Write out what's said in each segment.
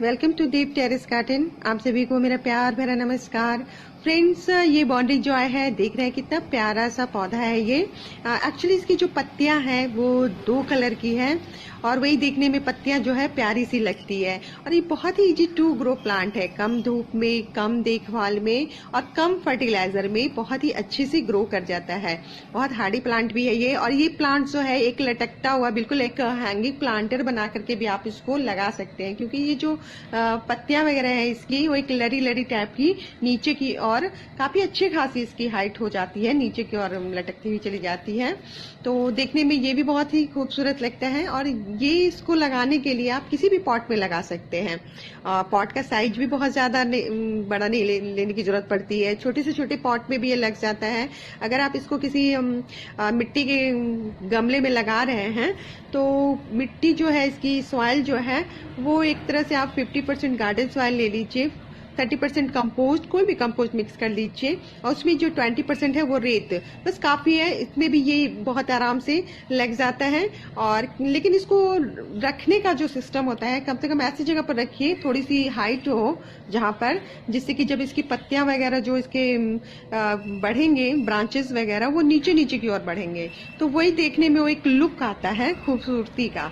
Welcome to Deep terrace garden. आप सभी को मेरा प्यार भरा नमस्कार। फ्रेंड्स, ये बॉन्डिंग जॉय है, देख रहे हैं कितना प्यारा सा पौधा है ये। एक्चुअली इसकी जो पत्तियां हैं वो 2 कलर की हैं और वही देखने में पत्तियां जो है प्यारी सी लगती है। और ये बहुत ही इजी टू ग्रो प्लांट है, कम धूप में, कम देखभाल में और कम फर्टिलाइजर में बहुत ही अच्छे से ग्रो कर जाता है। बहुत हार्डी प्लांट भी है ये। और ये प्लांट जो है एक लटकता हुआ बिल्कुल एक हैंगिंग प्लांटर बना करके भी आप इसको लगा सकते हैं, क्योंकि ये जो पत्तियां वगैरह है इसकी वो एक लड़ी लड़ी टाइप की नीचे की और काफी अच्छी खासी इसकी हाइट हो जाती है, नीचे की ओर लटकती हुई चली जाती है। तो देखने में ये भी बहुत ही खूबसूरत लगता है। और ये इसको लगाने के लिए आप किसी भी पॉट में लगा सकते हैं। पॉट का साइज भी बहुत ज्यादा बड़ा नहीं लेने की जरूरत पड़ती है, छोटे से छोटे पॉट में भी ये लग जाता है। अगर आप इसको किसी मिट्टी के गमले में लगा रहे हैं तो मिट्टी जो है इसकी सॉइल जो है वो एक तरह से आप 50% गार्डन सॉइल ले लीजिए, 30% कंपोस्ट, कोई भी कंपोस्ट मिक्स कर लीजिए और उसमें जो 20% है वो रेत, बस काफी है। इसमें भी ये बहुत आराम से लग जाता है। और लेकिन इसको रखने का जो सिस्टम होता है, कम से कम ऐसी जगह पर रखिए थोड़ी सी हाइट हो जहां पर, जिससे कि जब इसकी पत्तियां वगैरह जो इसके बढ़ेंगे, ब्रांचेस वगैरह वो नीचे नीचे की ओर बढ़ेंगे, तो वही देखने में वो एक लुक आता है खूबसूरती का।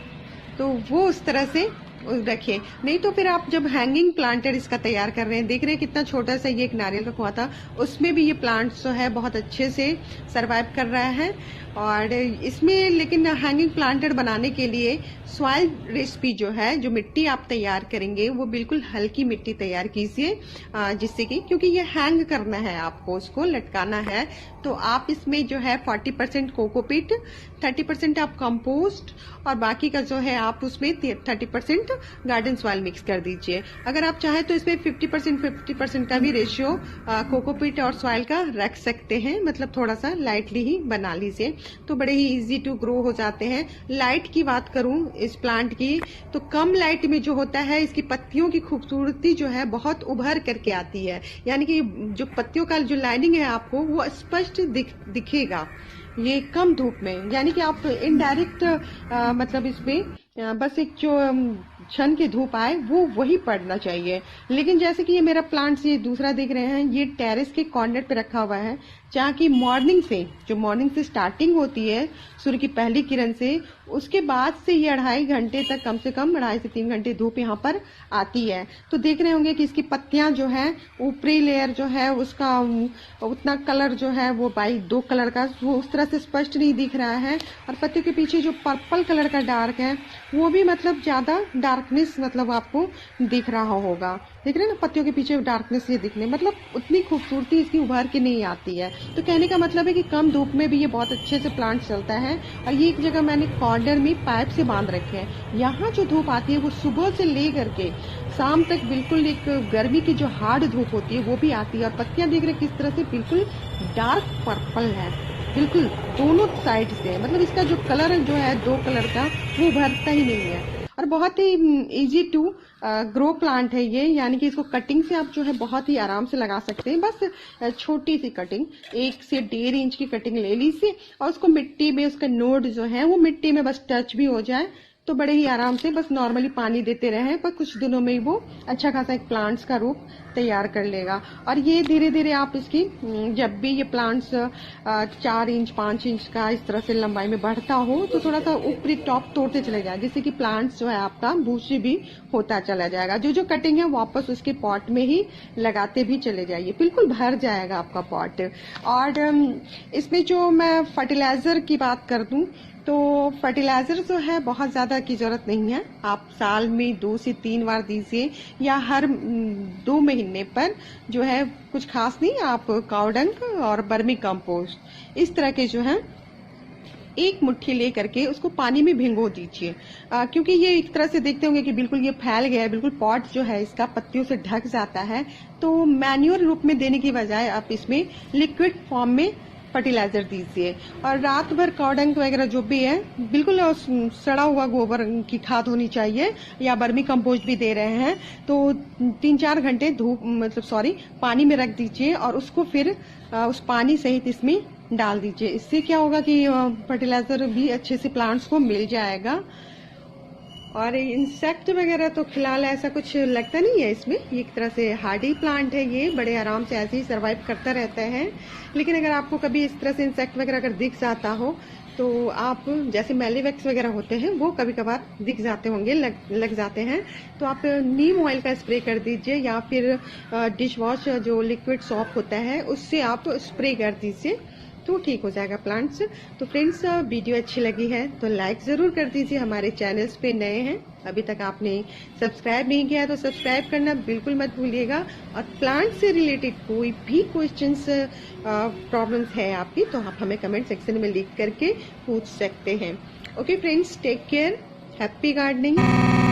तो वो उस तरह से रखिए। नहीं तो फिर आप जब हैंगिंग प्लांटर इसका तैयार कर रहे हैं, देख रहे हैं कितना छोटा सा ये एक नारियल का कुआं था, उसमें भी ये प्लांट्स जो है बहुत अच्छे से सरवाइव कर रहा है। और इसमें लेकिन हैंगिंग प्लांटर बनाने के लिए सॉइल रेसिपी जो है, जो मिट्टी आप तैयार करेंगे वो बिल्कुल हल्की मिट्टी तैयार कीजिए, जिससे कि क्योंकि ये हैंग करना है, आपको उसको लटकाना है, तो आप इसमें जो है 40% कोकोपीट, 30% आप कंपोस्ट और बाकी का जो है आप उसमें 30% गार्डन सॉइल मिक्स कर दीजिए। अगर आप चाहें तो इसमें 50% का भी रेशियो कोकोपीट और सॉइल का रख सकते हैं, मतलब थोड़ा सा लाइटली ही बना लीजिए, तो बड़े ही इजी टू ग्रो हो जाते हैं। लाइट की बात करूं इस प्लांट की, तो कम लाइट में जो होता है इसकी पत्तियों की खूबसूरती जो है बहुत उभर करके आती है, यानी कि जो पत्तियों का जो लाइनिंग है आपको वो स्पष्ट दिखेगा ये कम धूप में। यानी कि आप इनडायरेक्ट मतलब इसमें बस एक जो क्षण की धूप आए वो वही पड़ना चाहिए। लेकिन जैसे कि ये मेरा प्लांट्स ये दूसरा देख रहे हैं, ये टेरेस के कॉर्नर पे रखा हुआ है, जहाँ की मॉर्निंग से स्टार्टिंग होती है सूर्य की पहली किरण से, उसके बाद से ये 2.5 घंटे तक, कम से कम 2.5 से 3 घंटे धूप यहाँ पर आती है। तो देख रहे होंगे कि इसकी पत्तियां जो है, ऊपरी लेयर जो है उसका उतना कलर जो है वो बाई 2 कलर का वो उस तरह से स्पष्ट नहीं दिख रहा है। और पत्तियों के पीछे जो पर्पल कलर का डार्क है वो भी मतलब ज्यादा डार्कनेस मतलब आपको दिख रहा होगा। देख रहे हैं ना पत्तियों के पीछे डार्कनेस ये दिखने, मतलब उतनी खूबसूरती इसकी उभर के नहीं आती है। तो कहने का मतलब है कि कम धूप में भी ये बहुत अच्छे से प्लांट चलता है। और ये एक जगह मैंने कॉर्नर में पाइप से बांध रखे हैं, यहाँ जो धूप आती है वो सुबह से ले करके शाम तक बिल्कुल एक गर्मी की जो हार्ड धूप होती है वो भी आती है। और पत्तियां देख रहे किस तरह से बिल्कुल डार्क पर्पल है, बिल्कुल दोनों साइड से, मतलब इसका जो कलर जो है 2 कलर का वो उभरता ही नहीं है। और बहुत ही इजी टू ग्रो प्लांट है ये, यानी कि इसको कटिंग से आप जो है बहुत ही आराम से लगा सकते हैं। बस छोटी सी कटिंग, 1 से 1.5 इंच की कटिंग ले लीजिए और उसको मिट्टी में, उसका नोड जो है वो मिट्टी में बस टच भी हो जाए तो बड़े ही आराम से बस नॉर्मली पानी देते रहें, पर कुछ दिनों में ही वो अच्छा खासा एक प्लांट्स का रूप तैयार कर लेगा। और ये धीरे धीरे आप इसकी जब भी ये प्लांट्स 4 इंच 5 इंच का इस तरह से लंबाई में बढ़ता हो तो थोड़ा सा ऊपरी टॉप तोड़ते चले जाए, जिससे कि प्लांट्स जो है आपका बूशी भी होता चला जाएगा। जो कटिंग है वापस उसके पॉट में ही लगाते भी चले जाइए, बिल्कुल भर जाएगा आपका पॉट। और इसमें जो मैं फर्टिलाइजर की बात कर दूं तो फर्टिलाइजर जो है बहुत ज्यादा की जरूरत नहीं है, आप साल में 2 से 3 बार दीजिए या हर 2 महीने पर जो है, कुछ खास नहीं, आप काउडंग और बर्मी कंपोस्ट इस तरह के जो है 1 मुट्ठी ले करके उसको पानी में भिगो दीजिए। क्योंकि ये एक तरह से देखते होंगे कि बिल्कुल ये फैल गया है, बिल्कुल पॉट जो है इसका पत्तियों से ढक जाता है। तो मैन्योर रूप में देने की बजाय आप इसमें लिक्विड फॉर्म में फर्टिलाइजर दीजिए। और रात भर काउडंग वगैरह जो भी है, बिल्कुल सड़ा हुआ गोबर की खाद होनी चाहिए, या बर्मी कंपोस्ट भी दे रहे हैं तो 3-4 घंटे पानी में रख दीजिए और उसको फिर उस पानी सहित इसमें डाल दीजिए। इससे क्या होगा कि फर्टिलाइजर भी अच्छे से प्लांट्स को मिल जाएगा। और इंसेक्ट वगैरह तो फिलहाल ऐसा कुछ लगता नहीं है इसमें। ये एक तरह से हार्डी प्लांट है, ये बड़े आराम से ऐसे ही सरवाइव करता रहता है। लेकिन अगर आपको कभी इस तरह से इंसेक्ट वगैरह अगर दिख जाता हो तो आप, जैसे मेलीवैक्स वगैरह होते हैं वो कभी कभार दिख जाते होंगे, लग जाते हैं, तो आप नीम ऑयल का स्प्रे कर दीजिए या फिर डिश वॉश जो लिक्विड सॉप होता है उससे आप स्प्रे कर दीजिए तो ठीक हो जाएगा प्लांट्स। तो फ्रेंड्स, वीडियो अच्छी लगी है तो लाइक ज़रूर कर दीजिए। हमारे चैनल्स पे नए हैं, अभी तक आपने सब्सक्राइब नहीं किया तो सब्सक्राइब करना बिल्कुल मत भूलिएगा। और प्लांट से रिलेटेड कोई भी क्वेश्चंस प्रॉब्लम्स है आपकी तो आप हमें कमेंट सेक्शन में लिख करके पूछ सकते हैं। Okay friends, take care, happy gardening.